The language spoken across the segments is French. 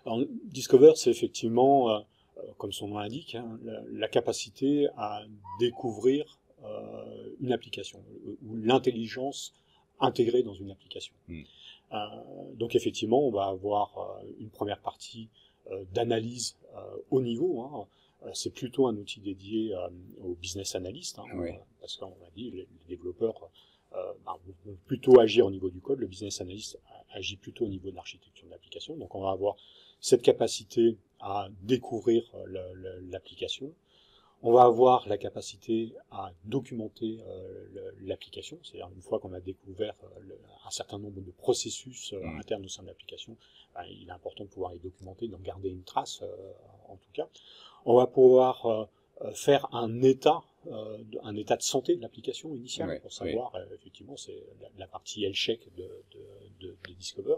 Alors, Discover, c'est effectivement, comme son nom l'indique, hein, la capacité à découvrir une application, ou l'intelligence intégrée dans une application. Donc effectivement, on va avoir une première partie d'analyse haut niveau. Hein. C'est plutôt un outil dédié aux business analysts, hein, parce qu'on a dit les développeurs vont plutôt agir au niveau du code, le business analyst agit plutôt au niveau de l'architecture de l'application. Donc on va avoir cette capacité à découvrir l'application. On va avoir la capacité à documenter l'application, c'est-à-dire une fois qu'on a découvert un certain nombre de processus internes au sein de l'application, il est important de pouvoir les documenter, d'en garder une trace en tout cas. On va pouvoir faire un état de santé de l'application initiale, pour savoir, effectivement, c'est la partie health-check de Discover.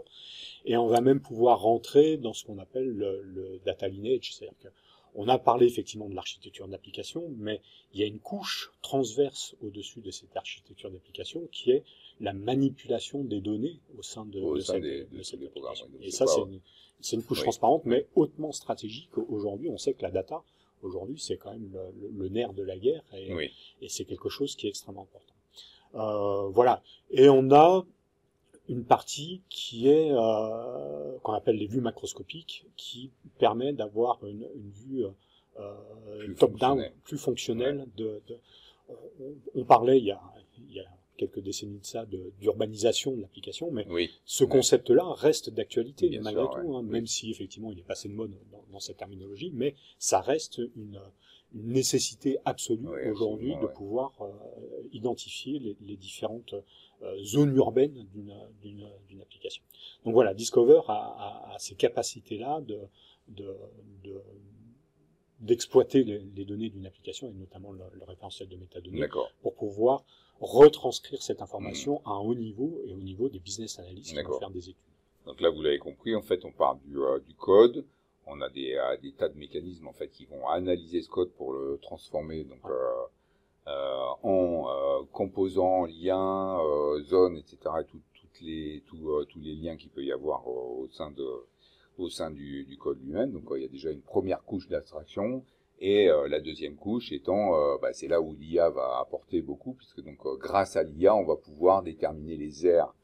Et on va même pouvoir rentrer dans ce qu'on appelle le data lineage, c'est-à-dire que on a parlé effectivement de l'architecture d'application, mais il y a une couche transverse au-dessus de cette architecture d'application qui est la manipulation des données au sein de cette application. Et ça, c'est une couche transparente, mais hautement stratégique. Aujourd'hui, on sait que la data, aujourd'hui, c'est quand même le nerf de la guerre, et c'est quelque chose qui est extrêmement important. Voilà. Et on a une partie qui est qu'on appelle les vues macroscopiques, qui permet d'avoir une vue top-down, plus fonctionnelle. On parlait il y a quelques décennies de ça d'urbanisation de l'application, mais ce concept-là reste d'actualité malgré tout, hein, même si effectivement il est passé de mode dans cette terminologie, mais ça reste une nécessité absolue aujourd'hui de pouvoir identifier les différentes zones urbaines d'une application. Donc voilà, Discover a ces capacités-là d'exploiter les données d'une application, et notamment le référentiel de métadonnées, pour pouvoir retranscrire cette information à un haut niveau, et au niveau des business analysts qui vont faire des études. Donc là, vous l'avez compris, en fait, on part du code. On a des tas de mécanismes en fait qui vont analyser ce code pour le transformer donc en composants, liens, zones, etc. Et tous les liens qu'il peut y avoir au sein du code lui-même. Donc il y a déjà une première couche d'abstraction, et la deuxième couche étant c'est là où l'IA va apporter beaucoup, puisque donc grâce à l'IA on va pouvoir déterminer les aires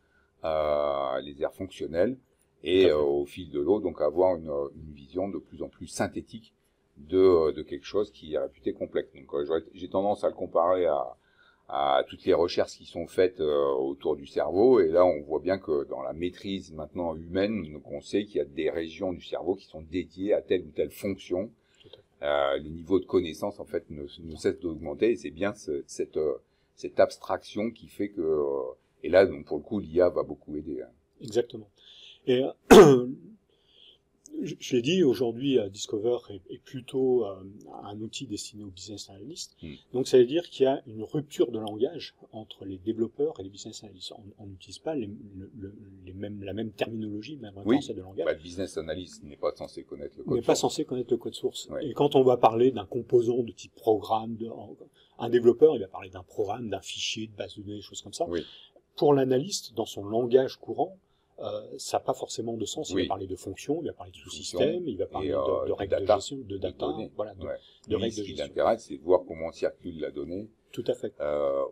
fonctionnelles. Et au fil de l'eau, donc avoir une vision de plus en plus synthétique de quelque chose qui est réputé complexe. Donc j'ai tendance à le comparer à toutes les recherches qui sont faites autour du cerveau, et là on voit bien que dans la maîtrise maintenant humaine, donc on sait qu'il y a des régions du cerveau qui sont dédiées à telle ou telle fonction. Le niveau de connaissance en fait ne cesse d'augmenter, et c'est bien cette abstraction qui fait que et là donc pour le coup l'IA va beaucoup aider. Exactement. Et je l'ai dit, aujourd'hui, Discover est plutôt un outil destiné aux business analysts. Donc, ça veut dire qu'il y a une rupture de langage entre les développeurs et les business analysts. On n'utilise pas la même terminologie, même référentiel de langage. Le business analyst n'est pas censé connaître le code source. N'est pas censé connaître le code source. Et quand on va parler d'un composant de type programme, un développeur, il va parler d'un programme, d'un fichier, de base de données, des choses comme ça. Pour l'analyste, dans son langage courant, ça n'a pas forcément de sens. Il va parler de fonctions, il va parler de sous-systèmes, il va parler de règles de gestion, de data, de règles de gestion. Ce qui l'intéresse, c'est de voir comment circule la donnée. Tout à fait.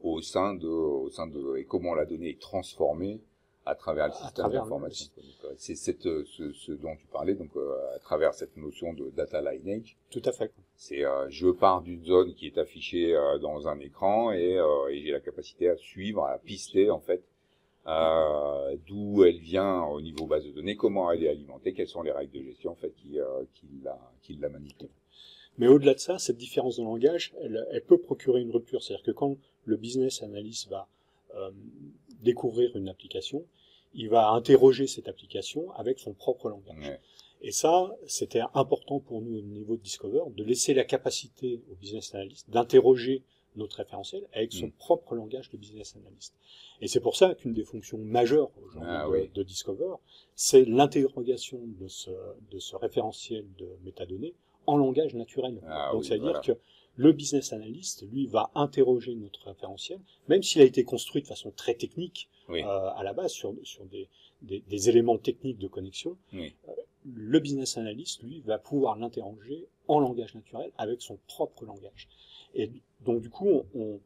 Au sein de et comment la donnée est transformée à travers le système d'information. C'est ce dont tu parlais, donc à travers cette notion de data lineage. Tout à fait. C'est je pars d'une zone qui est affichée dans un écran, et j'ai la capacité à suivre, à pister en fait d'où elle vient au niveau base de données, comment elle est alimentée, quelles sont les règles de gestion en fait qui la manipulent. Mais au-delà de ça, cette différence de langage, elle peut procurer une rupture. C'est-à-dire que quand le business analyst va découvrir une application, il va interroger cette application avec son propre langage. Et ça, c'était important pour nous au niveau de Discover, de laisser la capacité au business analyst d'interroger notre référentiel avec son propre langage de business analyst. Et c'est pour ça qu'une des fonctions majeures aujourd'hui de Discover, c'est l'interrogation de ce référentiel de métadonnées en langage naturel. Donc ça veut dire que le business analyst, lui, va interroger notre référentiel, même s'il a été construit de façon très technique à la base sur des éléments techniques de connexion. le business analyst, lui, va pouvoir l'interroger en langage naturel avec son propre langage. Et donc, du coup, on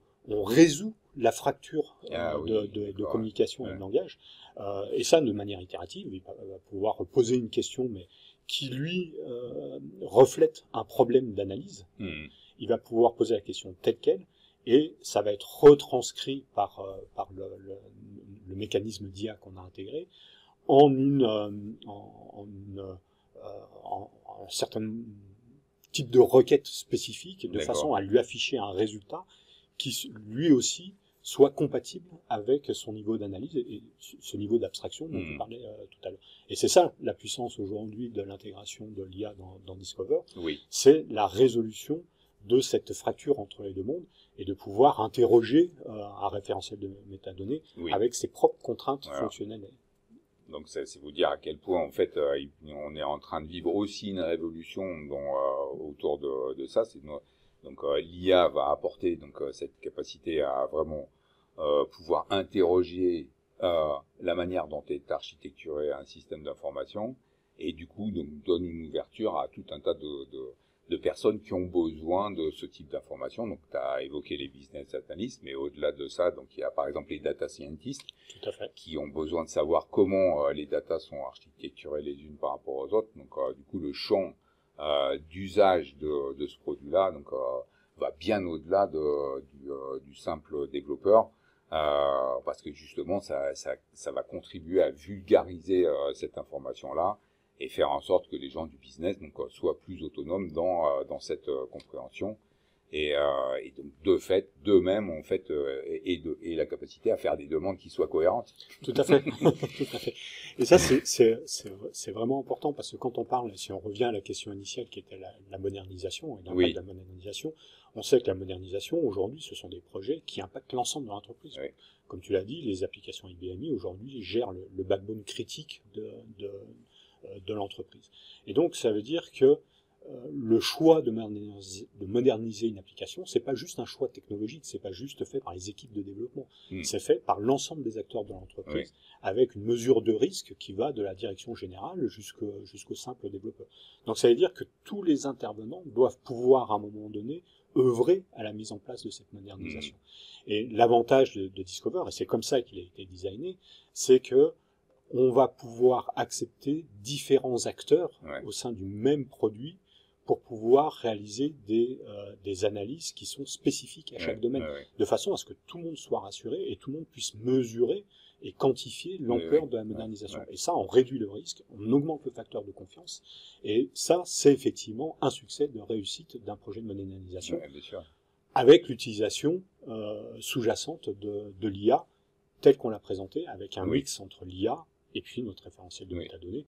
résout la fracture de communication et de langage, et ça de manière itérative. Il va pouvoir poser une question, mais qui lui reflète un problème d'analyse. Il va pouvoir poser la question telle quelle, et ça va être retranscrit par le mécanisme d'IA qu'on a intégré en un certain type de requête spécifique, de façon à lui afficher un résultat qui lui aussi soit compatible avec son niveau d'analyse et ce niveau d'abstraction dont tu parlais tout à l'heure. Et c'est ça la puissance aujourd'hui de l'intégration de l'IA dans Discover, c'est la résolution de cette fracture entre les deux mondes et de pouvoir interroger un référentiel de métadonnées avec ses propres contraintes fonctionnelles. Donc c'est vous dire à quel point en fait on est en train de vivre aussi une révolution autour de ça. Donc l'IA va apporter donc cette capacité à vraiment pouvoir interroger la manière dont est architecturé un système d'information et du coup donc donne une ouverture à tout un tas de personnes qui ont besoin de ce type d'information. Donc, tu as évoqué les business analysts, mais au-delà de ça, donc il y a par exemple les data scientists qui ont besoin de savoir comment les datas sont architecturées les unes par rapport aux autres. Donc, du coup, le champ d'usage de ce produit-là donc va bien au-delà du simple développeur. Parce que justement, ça va contribuer à vulgariser cette information-là et faire en sorte que les gens du business donc soient plus autonomes dans cette compréhension et donc de fait d'eux-mêmes en fait et la capacité à faire des demandes qui soient cohérentes. Tout à fait, tout à fait. Et ça c'est vraiment important parce que quand on parle, si on revient à la question initiale qui était la modernisation et dans le cadre de la modernisation, on sait que la modernisation aujourd'hui ce sont des projets qui impactent l'ensemble de l'entreprise. Comme tu l'as dit, les applications IBMI aujourd'hui gèrent le backbone critique de l'entreprise. Et donc, ça veut dire que le choix de moderniser une application, c'est pas juste un choix technologique, c'est pas juste fait par les équipes de développement, c'est fait par l'ensemble des acteurs de l'entreprise, avec une mesure de risque qui va de la direction générale jusqu'au simple développeur. Donc, ça veut dire que tous les intervenants doivent pouvoir, à un moment donné, œuvrer à la mise en place de cette modernisation. Et l'avantage de Discover, et c'est comme ça qu'il a été designé, c'est que on va pouvoir accepter différents acteurs au sein du même produit pour pouvoir réaliser des analyses qui sont spécifiques à chaque domaine, de façon à ce que tout le monde soit rassuré et tout le monde puisse mesurer et quantifier l'ampleur de la modernisation. Et ça, on réduit le risque, on augmente le facteur de confiance, et ça, c'est effectivement un succès de réussite d'un projet de modernisation, avec l'utilisation sous-jacente de l'IA, telle qu'on l'a présentée, avec un mix entre l'IA et puis notre référentiel de métadonnées.